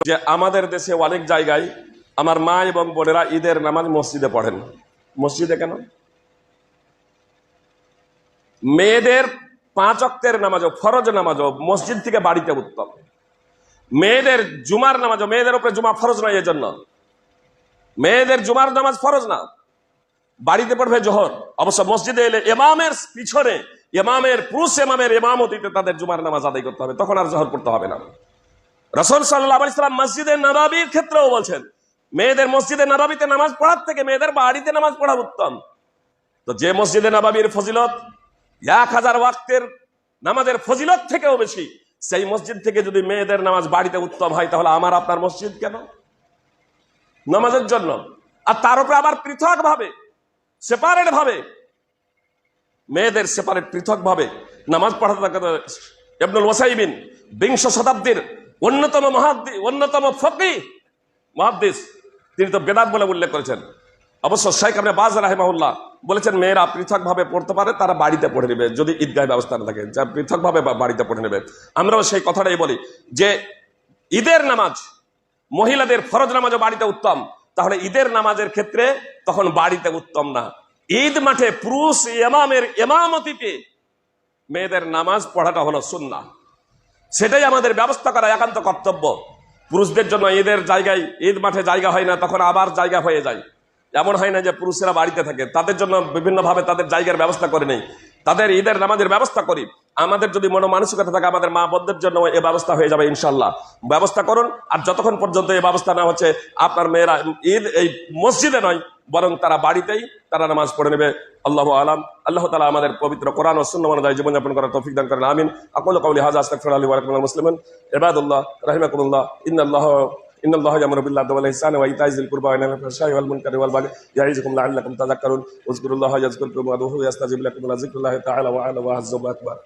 যে আমাদের দেশে অনেক জায়গায় আমার মা এবং বোনেরা ঈদের নামাজ মসজিদে পড়েন। মসজিদে কেন? মেয়েদের 5 ওয়াক্তের নামাজও, ফরজ নামাজও মসজিদ থেকে বাড়িতে উত্তম। মেয়েদের জুমার নামাজও, মেয়েদের উপরে জুমা ফরজ নয়, এই জন্য মেয়েদের জুমার নামাজ ফরজ না, বাড়িতে পড়বে জোহর। অবশ্য মসজিদে এলে ইমামের পিছনে, পুরুষ ইমামের ইমামতিতে তাদের জুমার নামাজ আদায় করতে হবে, তখন আর জোহর পড়তে হবে না। রাসূল সাল্লাল্লাহু আলাইহি ওয়াসাল্লাম মসজিদে নববীর ক্ষেত্রেও বলছেন, মেয়েদের মসজিদে নববীতে নামাজ পড়ার থেকে মেয়েদের বাড়িতে নামাজ পড়া উত্তম। তো যে মসজিদে নববীর ফজিলত 1000 ওয়াক্তের নামাজের ফজিলত থেকেও বেশি, সেই মসজিদ থেকে যদি মেয়েদের নামাজ বাড়িতে উত্তম হয়, তাহলে আমার আপনার মসজিদ কেন নামাজের জন্য? আর তার উপরে আবার পৃথক ভাবে, সেপারেট ভাবে মেয়েদের সেপারেট পৃথক ভাবে নামাজ পড়াতে থাকে। ইবনুল ওয়াসাইমিন 20 শতাব্দীর অন্যতম ফকিহ মুহাদ্দিস, তিনি তো বেদাত বলে উল্লেখ করেছেন। অবশ্য শেখ ইবনে বাজ রাহিমাহুল্লাহ বলেছেন, মেয়েরা পৃথক ভাবে পড়তে পারে, তারা বাড়িতে পড়ে নেবে, যদি ঈদগাহ ব্যবস্থা না থাকে, যা পৃথক ভাবে বাড়িতে পড়ে নেবে। আমরাও সেই কথাটাই বলি যে ঈদের নামাজ, মহিলাদের ফরজ নামাজও বাড়িতে উত্তম, তাহলে ঈদের নামাজের ক্ষেত্রে তখন বাড়িতে উত্তম না, ঈদ মাঠে পুরুষ ইমামের ইমামতিতে মেয়েদের নামাজ পড়াটা হলো সুন্নাহ। সেটাই আমাদের ব্যবস্থা করা একান্ত কর্তব্য। পুরুষদের জন্য ঈদের জায়গায়, ঈদ মাঠে জায়গা হয় না, তখন আবার জায়গা হয়ে যায়। এমন হয় না যে পুরুষেরা বাড়িতে থাকে, তাদের জন্য বিভিন্নভাবে তাদের জায়গার ব্যবস্থা করে নেই, তাদের ঈদের নামাজের ব্যবস্থা করি। আমাদের যদি মনমানসিকতা থাকে, আমাদের মা বোনদের জন্য এই ব্যবস্থা হয়ে যাবে ইনশাল্লাহ। ব্যবস্থা করুন। আর যতক্ষণ পর্যন্ত এই ব্যবস্থা না হচ্ছে, আপনার মেয়েরা ঈদ এই মসজিদে নয়, বরং তারা বাড়িতেই তারা নামাজ পড়ে নেবে। আল্লাহু আলাম। আল্লাহ তাআলা আমাদের পবিত্র কোরআন ও সুন্নাহ অনুযায়ী জীবনযাপন করার তৌফিক দান করেন। আমিন। আকুলু কাওলি হাযা আস্তাগফিরুল্লাহ ওয়া লাকুম ওয়া লিল মুসলিমিন। ইবাদাল্লাহ রাহিমাকুমুল্লাহ। ইন্নাল্লাহা ইয়ামুরু বিল আদলি ওয়াল ইহসানি ওয়া ইতা'i যিল কুরবা ওয়া ইয়ানহা আনিল ফাহশা'i ওয়াল মুনকারি ওয়াল বাগই ইয়া'iযুকুম লা'আল্লাকুম তাযাক্কারুন। উযকুরুল্লাহা ইয়াযকুরকুম ওয়া আদউহু ইয়াস্তাজিব লাকুম ওয়া যিকরুল্লাহি তাআলা ওয়া আ'লা ওয়া আ'azzu ওয়া আকবার।